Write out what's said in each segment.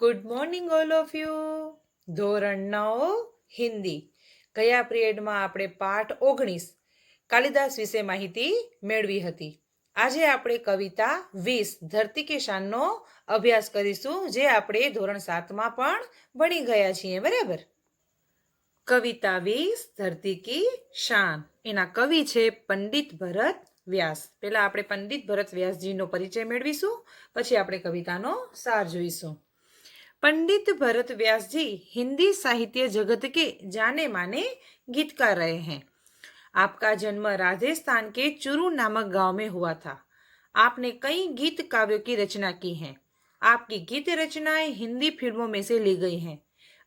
Good morning all of you. ધોરણ 9 હિન્દી. ગયા પિરિયડમાં આપણે પાઠ 19 કાલિદાસ વિશે માહિતી મેળવી હતી. આજે આપણે કવિતા 20 ધરતી કે શાનનો અભ્યાસ કરીશું, જે આપણે ધોરણ 7માં પણ ભણી ગયા છીએ. બરાબર. કવિતા 20 ધરતી કી શાન. એના કવિ છે પંડિત ભરત વ્યાસ. પહેલા આપણે પંડિત ભરત વ્યાસજીનો પરિચય મેળવીશું, પછી આપણે કવિતાનો સાર જોઈશું. पंडित भरत व्यास जी हिंदी साहित्य जगत के जाने माने गीतकार रहे हैं। आपका जन्म राजस्थान के चूरू नामक गांव में हुआ था। आपने कई गीत काव्यों की रचना की है। आपकी गीत रचनाएं हिंदी फिल्मों में से ली गई हैं।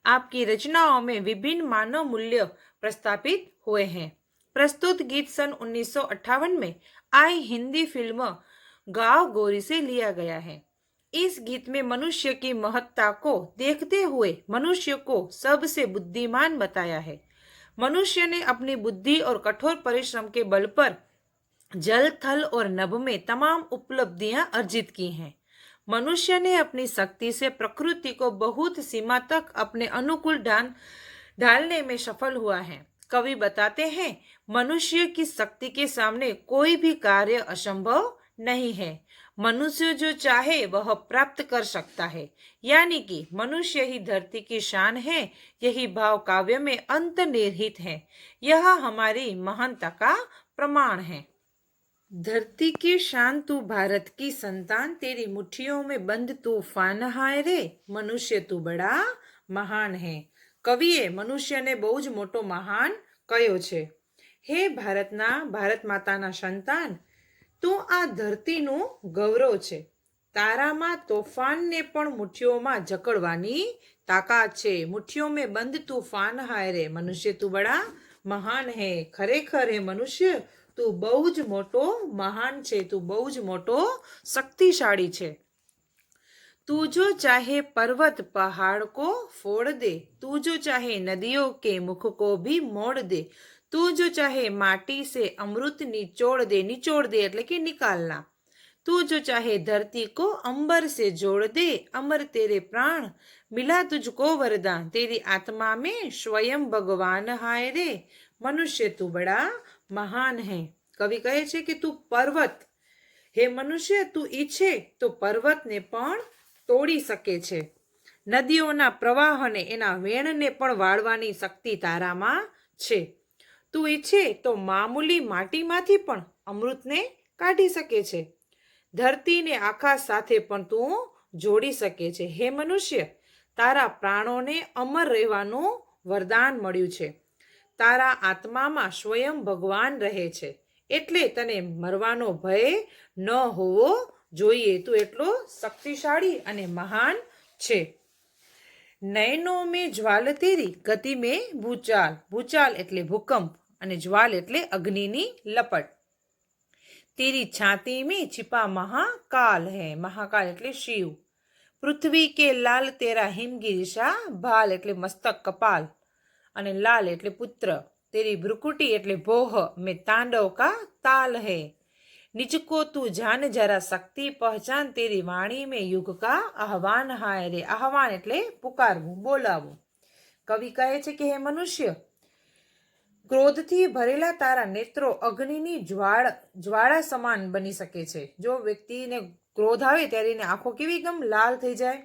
आपकी रचनाओं में विभिन्न मानव मूल्य प्रस्तापित हुए हैं। प्रस्तुत गीत सन 1958 में आई हिंदी फिल्म गाँव गोरी से लिया गया है। इस गीत में मनुष्य की महत्ता को देखते हुए मनुष्य को सबसे बुद्धिमान बताया है। मनुष्य ने अपनी बुद्धि और कठोर परिश्रम के बल पर जल थल और नभ में तमाम उपलब्धियां अर्जित की हैं। मनुष्य ने अपनी शक्ति से प्रकृति को बहुत सीमा तक अपने अनुकूल ढालने में सफल हुआ है। कवि बताते हैं, मनुष्य की शक्ति के सामने कोई भी कार्य असंभव नहीं है। मनुष्य जो चाहे वह प्राप्त कर सकता है, यानी कि मनुष्य ही धरती की शान है। यही भाव काव्य में अंतर्निहित है। यह हमारी महानता का प्रमाण है। धरती की शान तू भारत की संतान, तेरी मुट्ठियों में बंद तूफान हाय रे, मनुष्य तू बड़ा महान है. કવિએ મનુષ્યને બહુ જ મોટો મહાન કહ્યો છે. હે ભારત માતાના સંતાન, તું આ ધરતીનું ગૌરવ છે. તારામાં તોફાનને પણ મુઠ્ઠીઓમાં જકડવાની તાકાત છે. મુઠ્ઠીઓ મેં બંધ તૂફાન હાય રે, મનુષ્ય તું બડા મહાન હે. ખરેખર હે મનુષ્ય, તું બહુ જ મોટો મહાન છે. તું બહુ જ મોટો શક્તિશાળી છે. तू जो चाहे पर्वत पहाड़ को फोड़ दे, तू जो चाहे नदियों के मुख को भी मोड़ दे, तू जो चाहे माटी से अमृत निचोड़ दे એટલે કે નિકાલના. तू जो चाहे धरती को अंबर से जोड़ दे, अमर तेरे प्राण मिला तुझको वरदान, तेरी आत्मा में स्वयं भगवान हाय रे, मनुष्य तू बड़ा महान है. કવિ કહે છે કે તું પર્વત, હે મનુષ્ય, તું ઈચ્છે તો પર્વતને પણ તોડી શકે છે. નદીઓના પ્રવાહને, એના વેણને પણ વાળવાની શક્તિ તારામાં છે. તું ઈચ્છે તો મામૂલી માટીમાંથી પણ અમૃતને કાઢી શકે છે. ધરતીને આકાશ સાથે પણ તું જોડી શકે છે. હે મનુષ્ય, તારા પ્રાણોને અમર રહેવાનું વરદાન મળ્યું છે. તારા આત્મામાં સ્વયં ભગવાન રહે છે, એટલે તને મરવાનો ભય ન હોવો જોઈએ. તું એટલો શક્તિશાળી અને મહાન છે. નયનો મેં જ્વાલ તેરી, ગતિ મેં ભૂચાલ. ભૂચાલ એટલે ભૂકંપ અને જ્વાલ એટલે અગ્નિની લપટ. તેરી છાતી મેં छिपा महाकाल है, મહાકાલ એટલે શિવ. પૃથ્વી કે લાલ તેરા હિમગીરીશા ભાલ એટલે મસ્તક કપાલ, અને લાલ એટલે પુત્ર. તેરી ભ્રુકુટી એટલે ભોહ મેં તાંડવ કા તાલ है. निजको तू जान जरा शक्ति पहचान, तेरी वाणी में युग का आह्वान हाय रे. આહવાન એટલે પુકારવું, બોલાવવું. કવિ કહે છે કે હે મનુષ્ય, ક્રોધથી ભરેલા તારા નેત્રો અગ્નિની જ્વાળા સમાન બની શકે છે. જો વ્યક્તિને ક્રોધ આવે ત્યારે એની આંખો કેવી એકદમ લાલ થઈ જાય.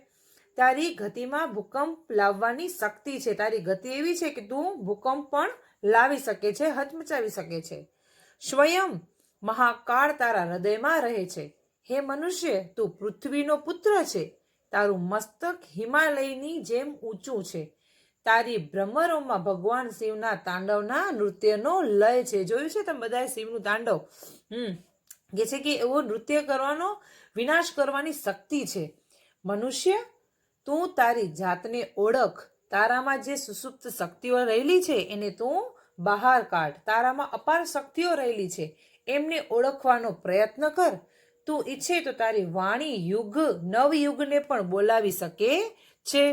તારી ગતિમાં ભૂકંપ લાવવાની શક્તિ છે. તારી ગતિ એવી છે કે તું ભૂકંપ પણ લાવી શકે છે, હચમચાવી શકે છે. સ્વયં મહાકાળ તારા હૃદયમાં રહે છે. હે મનુષ્ય, તું પૃથ્વીનો પુત્ર છે. તારું મસ્તક હિમાલયની જેમ ઊંચું છે. તારી ભ્રમરોમાં ભગવાન શિવના તાંડવના નૃત્યનો લય છે. જોયું છે તમે બધાએ શિવનું તાંડવ? કે છે કે એવો નૃત્ય કરવાનો, વિનાશ કરવાની શક્તિ છે. મનુષ્ય, તું તારી જાતને ઓળખ. તારામાં જે સુસુપ્ત શક્તિઓ રહેલી છે એને તું બહાર કાઢ. તારામાં અપાર શક્તિઓ રહેલી છે, એમને ઓળખવાનો પ્રયત્ન કર. તું ઈચ્છે તો તારી વાણી નવયુગને પણ બોલાવી શકે છે.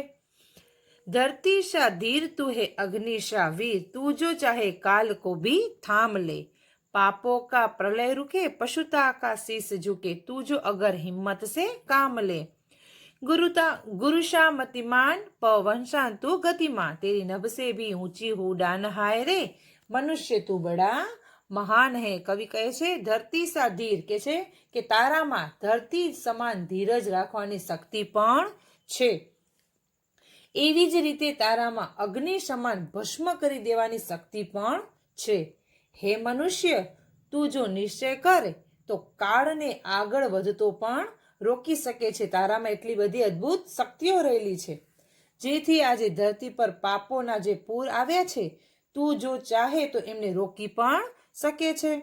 धरती सा धीर तू है अग्नि सा वीर, तू जो चाहे काल को भी थाम ले. पापों का प्रलय रुके, पशुता का शीश झुके, तू जो अगर हिम्मत से काम ले. गुरुषा मतिमान पवंशान तू गतिमान तेरी नभ से भी ऊंची उड़ान हाय रे मनुष्य तू बड़ा મહાન હે. કવિ કહે છે ધરતી સા ધીર કે છે કે તારામાં ધરતી સમાન ધીરજ રાખવાની શક્તિ પણ છે. એવી જ રીતે તારામાં અગ્નિ સમાન ભસ્મ કરી દેવાની શક્તિ પણ છે. હે મનુષ્ય, તું જો નિશ્ચય કરે તો કાળને આગળ વધતો પણ રોકી શકે છે. તારામાં એટલી બધી અદ્ભુત શક્તિઓ રહેલી છે જેથી આજે ધરતી પર પાપોના જે પૂર આવ્યા છે તું જો ચાહે તો એમને રોકી પણ શકે છે.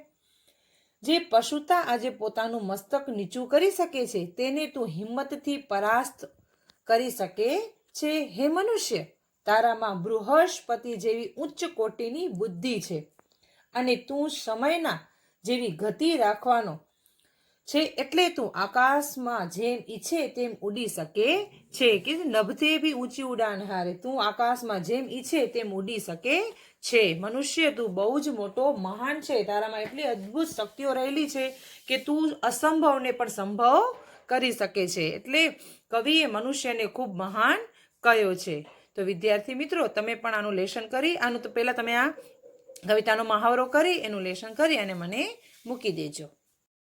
જે પશુતા આજે પોતાનું મસ્તક નીચું કરી શકે છે તેને તું હિંમતથી પરાસ્ત કરી શકે છે. હે મનુષ્ય, તારામાં બૃહસ્પતિ જેવી ઉચ્ચ કોટીની બુદ્ધિ છે અને તું સમયના જેવી ગતિ રાખવાનો છે એટલે તું આકાશમાં જેમ ઈચ્છે તેમ ઉડી શકે છે. કે નભતે ભી ઊંચી ઉડાન હારે, તું આકાશમાં જેમ ઈચ્છે તેમ ઉડી શકે છે. મનુષ્ય, તું બહુ જ મોટો મહાન છે. તારામાં એટલી અદ્ભુત શક્તિઓ રહેલી છે કે તું અસંભવને પણ સંભવ કરી શકે છે. એટલે કવિએ મનુષ્યને ખૂબ મહાન કહ્યો છે. તો વિદ્યાર્થી મિત્રો, તમે પણ આનું લેશન કરી આનું તો પહેલા તમે આ કવિતાનો મહાવરો કરી એનું લેશન કરી અને મને મૂકી દેજો.